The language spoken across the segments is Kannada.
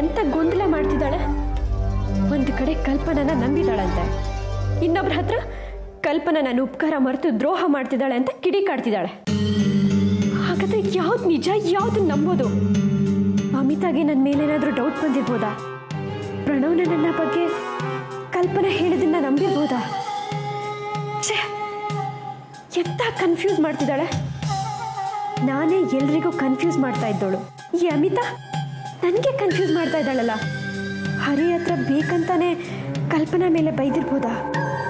ಎಂತ ಗೊಂದಲ ಮಾಡ್ತಿದ್ದಾಳೆ. ಒಂದು ಕಡೆ ಕಲ್ಪನನ ನಂಬಿದಾಳಂತೆ, ಇನ್ನೊಬ್ರ ಹತ್ರ ಕಲ್ಪನ ನನ್ನ ಉಪಕಾರ ಮರೆತು ದ್ರೋಹ ಮಾಡ್ತಿದ್ದಾಳೆ ಅಂತ ಕಿಡಿಕಾಡ್ತಿದ್ದಾಳೆ. ಹಾಗಾದ್ರೆ ಯಾವ್ದು ನಿಜ, ಯಾವ್ದು ನಂಬೋದು? ಅಮಿತಾಗೆ ನನ್ನ ಮೇಲೇನಾದ್ರೂ ಡೌಟ್ ಬಂದಿರ್ಬೋದಾ? ಪ್ರಣವ್ನ ನನ್ನ ಬಗ್ಗೆ ಕಲ್ಪನೆ ಹೇಳಿದನ್ನ ನಂಬಿರ್ಬೋದಾ? ಎಂತ ಕನ್ಫ್ಯೂಸ್ ಮಾಡ್ತಿದ್ದಾಳೆ. ನಾನೇ ಎಲ್ರಿಗೂ ಕನ್ಫ್ಯೂಸ್ ಮಾಡ್ತಾ ಇದ್ದೋಳು, ಈ ಅಮಿತಾ ನನಗೆ ಕನ್ಫ್ಯೂಸ್ ಮಾಡ್ತಾ ಇದ್ದಾಳಲ್ಲ. ಹರಿ ಹತ್ರ ಬೇಕಂತಾನೆ ಕಲ್ಪನಾ ಮೇಲೆ ಬೈದಿರ್ಬೋದಾ?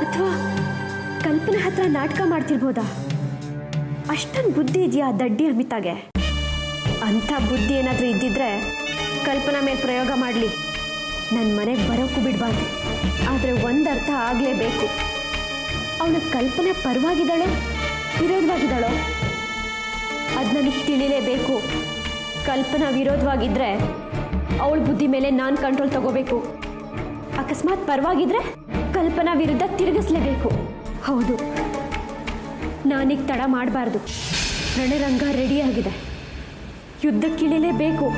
ಅಥವಾ ಕಲ್ಪನಾ ಹತ್ರ ನಾಟಕ ಮಾಡ್ತಿರ್ಬೋದಾ? ಅಷ್ಟೊಂದು ಬುದ್ಧಿ ಇದೆಯಾ ದಡ್ಡಿ ಅಮಿತಾಗೆ? ಅಂಥ ಬುದ್ಧಿ ಏನಾದರೂ ಇದ್ದಿದ್ರೆ ಕಲ್ಪನಾ ಮೇಲೆ ಪ್ರಯೋಗ ಮಾಡಲಿ, ನನ್ನ ಮನೆಗೆ ಬರೋಕ್ಕೂ ಬಿಡಬಾರ್ದು. ಆದರೆ ಒಂದು ಅರ್ಥ ಆಗಲೇಬೇಕು, ಅವಳು ಕಲ್ಪನಾ ಪರವಾಗಿದ್ದಾಳೋ ವಿರೋಧವಾಗಿದ್ದಾಳೋ ಅದು ನನಗೆ ತಿಳಿಲೇಬೇಕು. ಕಲ್ಪನಾ ವಿರೋಧವಾಗಿದ್ದರೆ ಅವಳ ಬುದ್ಧಿ ಮೇಲೆ ನಾನು ಕಂಟ್ರೋಲ್ ತಗೋಬೇಕು. ಅಕಸ್ಮಾತ್ ಪರವಾಗಿದ್ರೆ ಕಲ್ಪನಾ ವಿರುದ್ಧ ತಿರುಗಿಸ್ಲೇಬೇಕು. ಹೌದು, ನಾನೀಗ ತಡ ಮಾಡಬಾರ್ದು. ರಣರಂಗ ರೆಡಿಯಾಗಿದೆ, ಯುದ್ಧಕ್ಕಿಳಿಲೇಬೇಕು.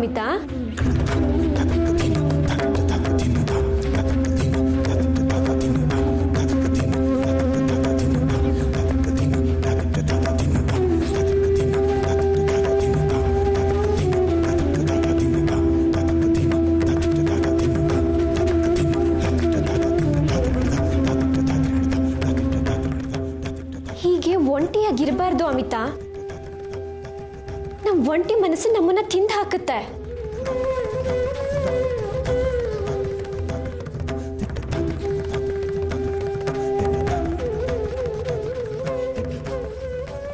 ಅಮಿತಾ. ಹೀಗೆ ಒಂಟಿಯಾಗಿರಬಾರ್ದು ಅಮಿತಾ. ನಮ್ ಒಂಟಿ ಮನಸ್ಸು ನಮ್ಮನ್ನ ತಿಂದು ಹಾಕುತ್ತೆ.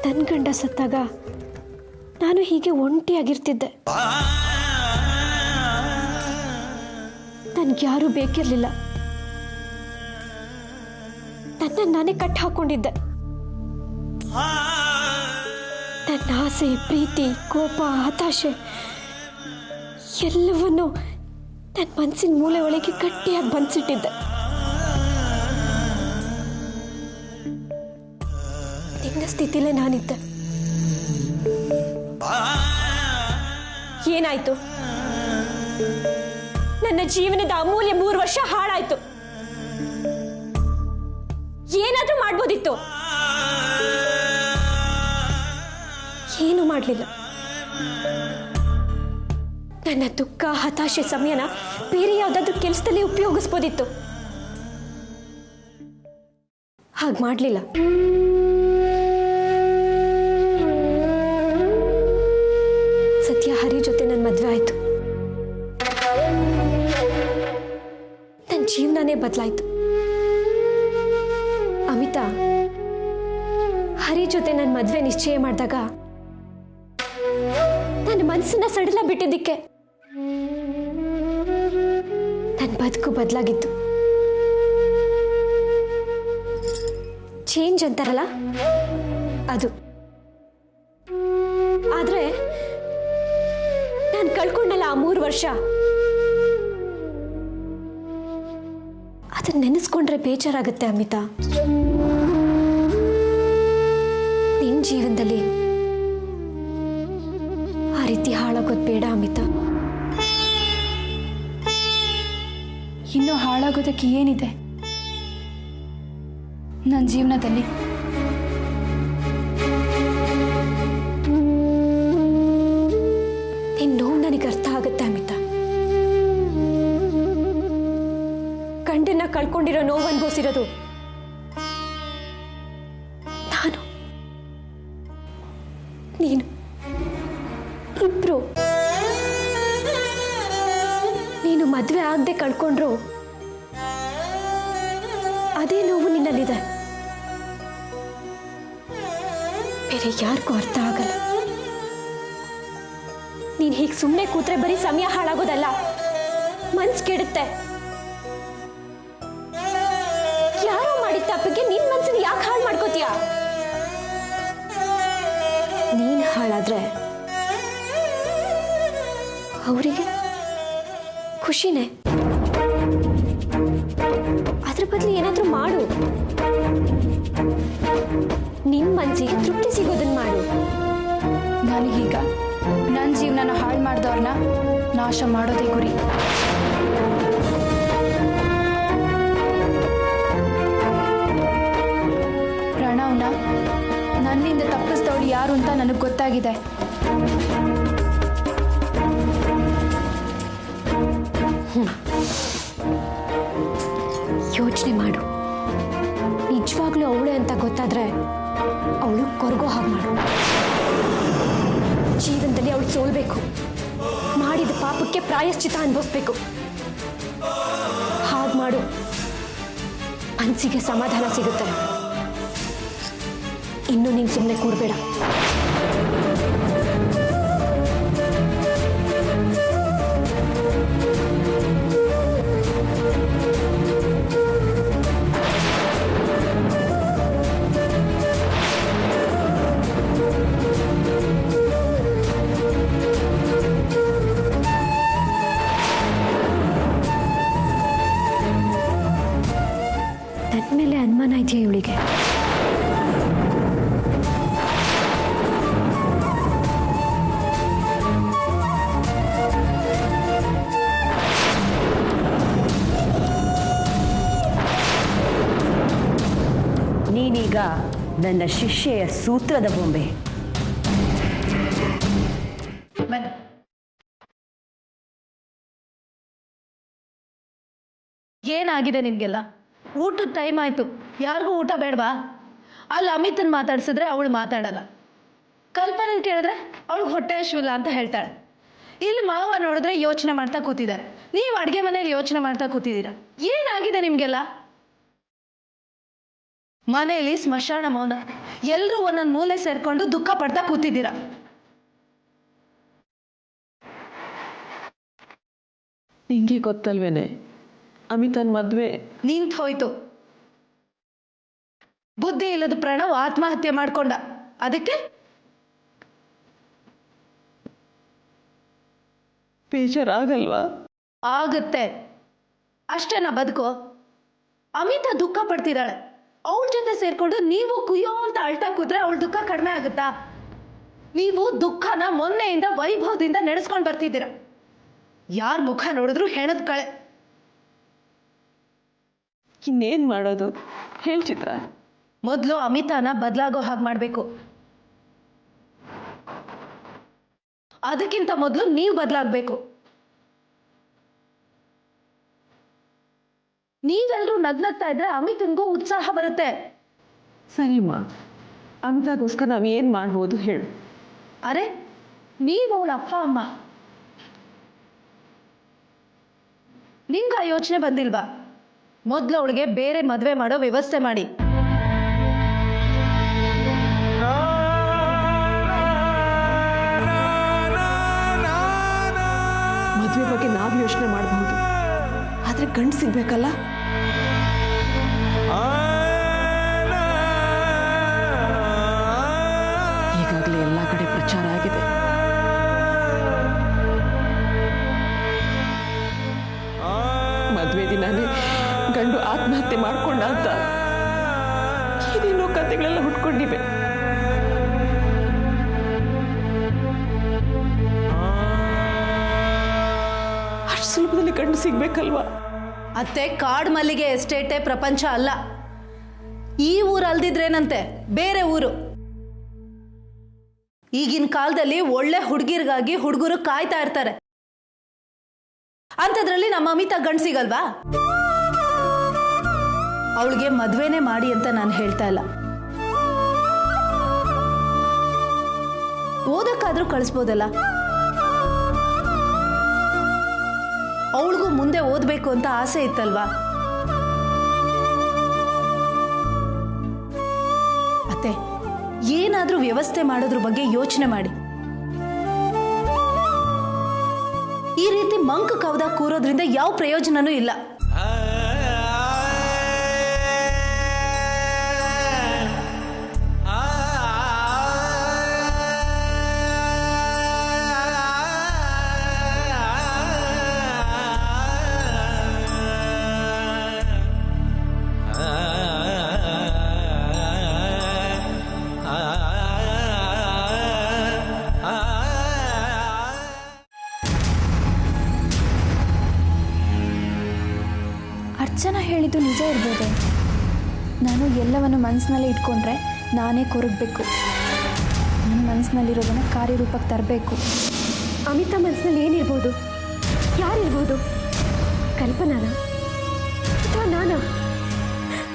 ನನ್ನ ಗಂಡ ಸತ್ತಾಗ ನಾನು ಹೀಗೆ ಒಂಟಿಯಾಗಿರ್ತಿದ್ದೆ. ನನ್ಗ್ಯಾರೂ ಬೇಕಿರ್ಲಿಲ್ಲ. ನನ್ನ ನಾನೇ ಕಟ್ಟಿ ಹಾಕೊಂಡಿದ್ದೆ. ನನ್ನ ಆಸೆ, ಪ್ರೀತಿ, ಕೋಪ, ಹತಾಶೆ ಎಲ್ಲವನ್ನೂ ನನ್ನ ಮನಸ್ಸಿನ ಮೂಲೆ ಒಳಗೆ ಗಟ್ಟಿಯಾಗಿ ಬಂದ್ಸಿಟ್ಟಿದ್ದೆ. ನಿನ್ನ ಸ್ಥಿತಿಲೇ ನಾನಿದ್ದೆ. ಏನಾಯ್ತು? ನನ್ನ ಜೀವನದ ಅಮೂಲ್ಯ 3 ವರ್ಷ ಹಾಳಾಯ್ತು. ಏನಾದ್ರೂ ಮಾಡ್ಬೋದಿತ್ತು, ಏನು ಮಾಡಲಿಲ್ಲ. ನನ್ನ ದುಃಖ, ಹತಾಶೆ ಸಮಯನ ಬೇರೆ ಯಾವುದಾದ್ರೂ ಕೆಲಸದಲ್ಲಿ ಉಪಯೋಗಿಸ್ಬೋದಿತ್ತು. ಹಾಗೆ ಮಾಡಲಿಲ್ಲ. ಸದ್ಯ ಹರಿ ಜೊತೆ ನನ್ನ ಮದುವೆ ಆಯ್ತು. ನನ್ನ ಜೀವನನೇ ಬದಲಾಯ್ತು. ಅಮಿತಾ, ಹರಿ ಜೊತೆ ನನ್ನ ಮದುವೆ ನಿಶ್ಚಯ ಮಾಡಿದಾಗ ನನ್ನ ಮನಸ್ಸನ್ನ ಸಡಲ ಬಿಟ್ಟಿದ್ದಕ್ಕೆ ನನ್ನ ಬದುಕು ಬದಲಾಗಿತ್ತು. ಚೇಂಜ್ ಅಂತಾರಲ್ಲ ಅದು. ಆದ್ರೆ ನಾನು ಕಳ್ಕೊಂಡಲ್ಲ ಆ 3 ವರ್ಷ, ಅದನ್ನ ನೆನೆಸ್ಕೊಂಡ್ರೆ ಬೇಜಾರಾಗುತ್ತೆ ಅಮಿತಾ. ನಿನ್ನ ಜೀವನದಲ್ಲಿ ಆ ರೀತಿ ಹಾಳಾಗೋದು ಬೇಡ ಅಮಿತಾ. ಇನ್ನು ಹಾಳಾಗೋದಕ್ಕೆ ಏನಿದೆ ನನ್ನ ಜೀವನದಲ್ಲಿ? ನಿನ್ನ ನೋವು ನನಗೆ ಅರ್ಥ ಆಗುತ್ತೆ ಅಮಿತಾ. ಗಂಡನ್ನ ಕಳ್ಕೊಂಡಿರೋ ನೋವು ಅನುಭವಿಸಿರೋದು ನಾನು, ನೀನು, ಇಬ್ರು. ನೀನು ಮದುವೆ ಆಗದೆ ಕಳ್ಕೊಂಡ್ರು ಅದೇ ನೋವು ನಿನ್ನಲ್ಲಿದೆ. ಬೇರೆ ಯಾರಿಗೂ ಅರ್ಥ ಆಗಲ್ಲ. ನೀನು ಹೀಗೆ ಸುಮ್ಮನೆ ಕೂತ್ರೆ ಬರೀ ಸಮಯ ಹಾಳಾಗೋದಲ್ಲ, ಮನ್ಸು ಕೆಡುತ್ತೆ. ಯಾರೋ ಮಾಡಿದ ತಪ್ಪಿಗೆ ನಿನ್ ಮನ್ಸನ್ನ ಯಾಕೆ ಹಾಳು ಮಾಡ್ಕೋತೀಯ? ನೀನ್ ಹಾಳಾದ್ರೆ ಅವರಿಗೆ ಖುಷಿನೇ. ಅದ್ರ ಬದಲು ಏನಾದ್ರೂ ಮಾಡು. ನಿನ್ ಮನ್ಸಿಗೆ ತೃಪ್ತಿ ಸಿಗೋದನ್ನ ಮಾಡು. ನನಗೀಗ ನನ್ನ ಜೀವನನ ಹಾಳು ಮಾಡಿದವ್ರನ್ನ ನಾಶ ಮಾಡೋದೇ ಗುರಿ. ಪ್ರಣವ್ನ ನನ್ನಿಂದ ತಪ್ಪಿಸ್ದವಳು ಯಾರು ಅಂತ ನನಗೆ ಗೊತ್ತಾಗಿದೆ. ಯೋಚನೆ ಮಾಡು. ನಿಜವಾಗ್ಲೂ ಅವಳೆ ಅಂತ ಗೊತ್ತಾದ್ರೆ ಅವಳು ಕೊರಗೋ ಹಾಗೆ ಮಾಡು. ಜೀವನದಲ್ಲಿ ಅವಳು ಸೋಲ್ಬೇಕು, ಮಾಡಿದ ಪಾಪಕ್ಕೆ ಪ್ರಾಯಶ್ಚಿತ ಅನುಭವಿಸ್ಬೇಕು. ಹಾಗೆ ಮಾಡು, ಮನಸ್ಸಿಗೆ ಸಮಾಧಾನ ಸಿಗುತ್ತೆ. ಇನ್ನು ನೀನು ಸುಮ್ಮನೆ ಕೂರ್ಬೇಡ. ನನ್ನ ಮೇಲೆ ಅನುಮಾನ ಇದೆಯಾ ಇವಳಿಗೆ? ನನ್ನ ಶಿಷ್ಯೆಯ ಸೂತ್ರದ ಬೊಂಬೆ. ಏನಾಗಿದೆ ನಿಮಗೆಲ್ಲ? ಊಟದ ಟೈಮ್ ಆಯಿತು, ಯಾರಿಗೂ ಊಟ ಬೇಡವಾ? ಅಲ್ಲಿ ಅಮಿತನ್ ಮಾತಾಡ್ಸಿದ್ರೆ ಅವಳು ಮಾತಾಡಲ್ಲ, ಕಲ್ಪನೆ ಕೇಳಿದ್ರೆ ಅವಳಿಗೆ ಹೊಟ್ಟೆ ಹಸಿವಿಲ್ಲ ಅಂತ ಹೇಳ್ತಾಳೆ. ಇಲ್ಲಿ ಮಾವ ನೋಡಿದ್ರೆ ಯೋಚನೆ ಮಾಡ್ತಾ ಕೂತಿದ್ದಾರೆ, ನೀವು ಅಡುಗೆ ಮನೇಲಿ ಯೋಚನೆ ಮಾಡ್ತಾ ಕೂತಿದ್ದೀರಾ. ಏನಾಗಿದೆ ನಿಮಗೆಲ್ಲ? ಮನೆಯಲ್ಲಿ ಸ್ಮಶಾನ ಮೌನ, ಎಲ್ಲರೂ ಒಂದೊಂದು ಮೂಲೆ ಸೇರ್ಕೊಂಡು ದುಃಖ ಪಡ್ತಾ ಕೂತಿದ್ದೀರಾ. ನಿಂಗೆ ಗೊತ್ತಲ್ವೇನೆ ಅಮಿತನ್ ಮದ್ವೆ ನಿಂತು ಹೋಯ್ತು. ಬುದ್ಧಿ ಇಲ್ಲದ ಪ್ರಣವ್ ಆತ್ಮಹತ್ಯೆ ಮಾಡ್ಕೊಂಡ, ಅದಕ್ಕೆ ಬೇಜಾರಾಗಲ್ವಾ? ಆಗುತ್ತೆ, ಅಷ್ಟೇನಾ ಬದುಕು? ಅಮಿತ ದುಃಖ ಪಡ್ತಿದ್ದಾಳೆ, ಅವಳ ಜೊತೆ ಸೇರ್ಕೊಂಡು ನೀವು ಕುಯ್ಯೋ ಅಂತ ಅಳ್ತಾ ಕೂತ್ರೆ ಅವಳ ದುಃಖ ಕಡಿಮೆ ಆಗುತ್ತಾ? ನೀವು ದುಃಖನ ಮೊನ್ನೆಯಿಂದ ವೈಭವದಿಂದ ನಡೆಸ್ಕೊಂಡು ಬರ್ತಿದ್ದೀರ. ಯಾರ ಮುಖ ನೋಡಿದ್ರು ಹೆಣದ ಕಳೆ. ಇನ್ನೇನು ಮಾಡೋದು ಹೇಳಿ ಚಿತ್ರ? ಮೊದಲು ಅಮಿತಾನ ಬದಲಾಗೋ ಹಾಗೆ ಮಾಡಬೇಕು. ಅದಕ್ಕಿಂತ ಮೊದಲು ನೀವು ಬದಲಾಗಬೇಕು. ನೀವೆಲ್ಲರೂ ನಗ್ನಗ್ತಾ ಇದ್ರೆ ಅಮಿತನ್ಗೂ ಉತ್ಸಾಹ ಬರುತ್ತೆ. ಸರಿಮ್ಮ, ಅಮಿತಾಗೋಸ್ಕರ ನಾವು ಏನು ಮಾಡ್ಬೋದು ಹೇಳು? ಅರೆ, ನೀವು ಅವಳ ಅಪ್ಪ ಅಮ್ಮ, ನಿಂಗೆ ಆ ಯೋಚನೆ ಬಂದಿಲ್ವಾ? ಮೊದಲು ಅವಳಿಗೆ ಬೇರೆ ಮದುವೆ ಮಾಡೋ ವ್ಯವಸ್ಥೆ ಮಾಡಿ. ಮದುವೆ ಬಗ್ಗೆ ನಾವು ಯೋಚನೆ ಮಾಡಬಹುದು, ಆದರೆ ಗಂಡು ಸಿಗ್ಬೇಕಲ್ಲ. ಈಗಾಗಲೇ ಎಲ್ಲ ಕಡೆ ಪ್ರಚಾರ ಆಗಿದೆ. ಮದುವೆ ದಿನಾನೇ ಗಂಡು ಆತ್ಮಹತ್ಯೆ ಮಾಡ್ಕೊಂಡ ಅಂತ ಏನೇನೋ ಕಥೆಗಳೆಲ್ಲ ಹುಟ್ಕೊಂಡಿವೆ. ಅಷ್ಟು ಸುಲಭದಲ್ಲಿ ಗಂಡು ಸಿಗ್ಬೇಕಲ್ವಾ? ಅತ್ತೆ, ಕಾಡು ಮಲ್ಲಿಗೆ ಎಸ್ಟೇಟೇ ಪ್ರಪಂಚ ಅಲ್ಲ. ಈ ಊರು ಅಲ್ದಿದ್ರೇನಂತೆ ಬೇರೆ ಊರು. ಈಗಿನ ಕಾಲದಲ್ಲಿ ಒಳ್ಳೆ ಹುಡುಗಿರ್ಗಾಗಿ ಹುಡುಗರು ಕಾಯ್ತಾ ಇರ್ತಾರೆ. ಅಂಥದ್ರಲ್ಲಿ ನಮ್ಮ ಅಮಿತಾ ಗಂಡು ಸಿಗಲ್ವಾ? ಅವಳಿಗೆ ಮದ್ವೆನೇ ಮಾಡಿ ಅಂತ ನಾನು ಹೇಳ್ತಾ ಇಲ್ಲ. ಓದಕ್ಕಾದ್ರೂ ಕಳಿಸ್ಬೋದಲ್ಲ. ಅವಳಿಗೂ ಮುಂದೆ ಓದಬೇಕು ಅಂತ ಆಸೆ ಇತ್ತಲ್ವಾ? ಅತ್ತೆ, ಏನಾದ್ರೂ ವ್ಯವಸ್ಥೆ ಮಾಡೋದ್ರ ಬಗ್ಗೆ ಯೋಚನೆ ಮಾಡಿ. ಈ ರೀತಿ ಮಂಕ ಕವದ ಕೂರೋದ್ರಿಂದ ಯಾವ ಪ್ರಯೋಜನನೂ ಇಲ್ಲ. ಅರ್ಚನಾ ಹೇಳಿದ್ದು ನಿಜ ಇರ್ಬೋದು. ನಾನು ಎಲ್ಲವನ್ನು ಮನಸ್ಸಿನಲ್ಲೇ ಇಟ್ಕೊಂಡ್ರೆ ನಾನೇ ಕೊರಗಬೇಕು. ನನ್ನ ಮನಸ್ಸಿನಲ್ಲಿರೋದನ್ನು ಕಾರ್ಯರೂಪಕ್ಕೆ ತರಬೇಕು. ಅಮಿತಾ ಮನಸ್ಸಿನಲ್ಲಿ ಏನಿರ್ಬೋದು? ಯಾರಿರ್ಬೋದು? ಕಲ್ಪನಾನ ಅಥವಾ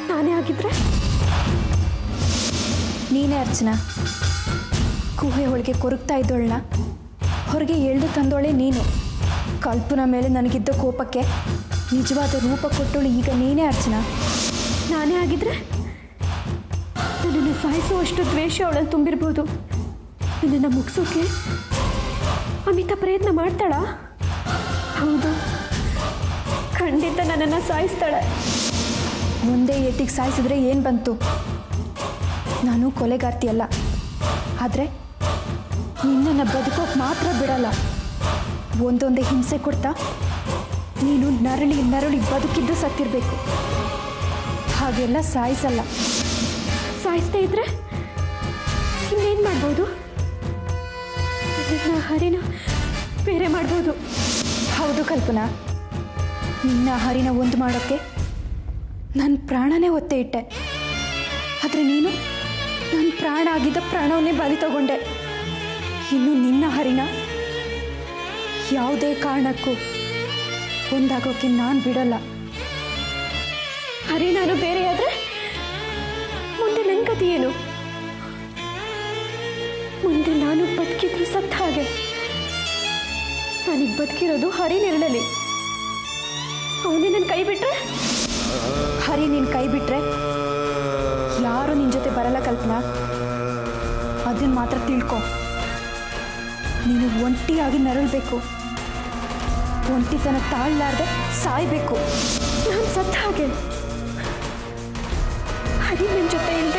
ನಾನೇ ಆಗಿದ್ರೆ? ನೀನೇ ಅರ್ಚನಾ. ಗುಹೆ ಒಳಗೆ ಕೊರಗ್ತಾ ಇದ್ದೋಳನ್ನ ಹೊರಗೆ ಎಳೆದು ತಂದೋಳೆ ನೀನು. ಕಲ್ಪನಾ ಮೇಲೆ ನನಗಿದ್ದ ಕೋಪಕ್ಕೆ ನಿಜವಾದ ರೂಪ ಕೊಟ್ಟೋಳು ಈಗ ನೀನೇ ಅರ್ಚನಾ. ನಾನೇ ಆಗಿದ್ರೆ ನನ್ನನ್ನು ಸಾಯಿಸುವಷ್ಟು ದ್ವೇಷ ಅವಳನ್ನು ತುಂಬಿರ್ಬೋದು. ನನ್ನನ್ನು ಮುಗಿಸೋಕೆ ಅಮಿತಾ ಪ್ರಯತ್ನ ಮಾಡ್ತಾಳಾ? ಹೌದು, ಖಂಡಿತ ನನ್ನನ್ನು ಸಾಯಿಸ್ತಾಳೆ. ಮುಂದೆ ಏಟಿಗೆ ಸಾಯಿಸಿದ್ರೆ ಏನು ಬಂತು? ನಾನು ಕೊಲೆಗಾರ್ತಿಯಲ್ಲ, ಆದರೆ ನಿನ್ನನ್ನು ಬದುಕೋಕೆ ಮಾತ್ರ ಬಿಡಲ್ಲ. ಒಂದೊಂದೇ ಹಿಂಸೆ ಕೊಡ್ತಾ ನೀನು ನರಳಿ ಬದುಕಿದ್ದು ಸತ್ತಿರಬೇಕು. ಹಾಗೆಲ್ಲ ಸಾಯಿಸಲ್ಲ. ಸಾಯಿಸ್ತಾ ಇದ್ರೆ ಇನ್ನೇನು ಮಾಡ್ಬೋದು? ನನ್ನ ಹರಿನ ಬೇರೆ ಮಾಡ್ಬೋದು. ಹೌದು ಕಲ್ಪನಾ, ನಿನ್ನ ಹರಿನ ಒಂದು ಮಾಡೋಕ್ಕೆ ನನ್ನ ಪ್ರಾಣನೇ ಒತ್ತೆ ಇಟ್ಟೆ. ಆದರೆ ನೀನು ನನ್ನ ಪ್ರಾಣ ಆಗಿದ್ದ ಪ್ರಾಣವನ್ನೇ ಬಲಿ ತಗೊಂಡೆ. ಇನ್ನು ನಿನ್ನ ಹರಿನ ಯಾವುದೇ ಕಾರಣಕ್ಕೂ ಒಂದಾಗೋಕೆ ನಾನು ಬಿಡಲ್ಲ. ಹರಿ ನಾನು ಬೇರೆ ಆದ್ರೆ ಮುಂದೆ ನನ್ನ ಗತಿ ಏನು? ಮುಂದೆ ನಾನು ಬದುಕಿದ್ರು ಸತ್ತ ಹಾಗೆ. ನಾನೀಗ ಬದುಕಿರೋದು ಹರಿ ನೆರಳಲ್ಲಿ. ಅವನೇ ನನ್ನ ಕೈ ಬಿಟ್ರೆ, ಹರಿ ನಿನ್ನ ಕೈ ಬಿಟ್ರೆ ಯಾರು ನಿನ್ನ ಜೊತೆ ಬರಲ್ಲ ಕಲ್ಪನಾ. ಅದನ್ನ ಮಾತ್ರ ತಿಳ್ಕೊ. ನೀನು ಒಂಟಿಯಾಗಿ ನರಳಬೇಕು, ಒಂಟಿತನ ತಾಳಲಾರ್ದೆ ಸಾಯ್ಬೇಕು. ನಾನು ಸತ್ತ ಹಾಗೆ. ಹರಿ ನನ್ನ ಜೊತೆ ಇಲ್ಲ.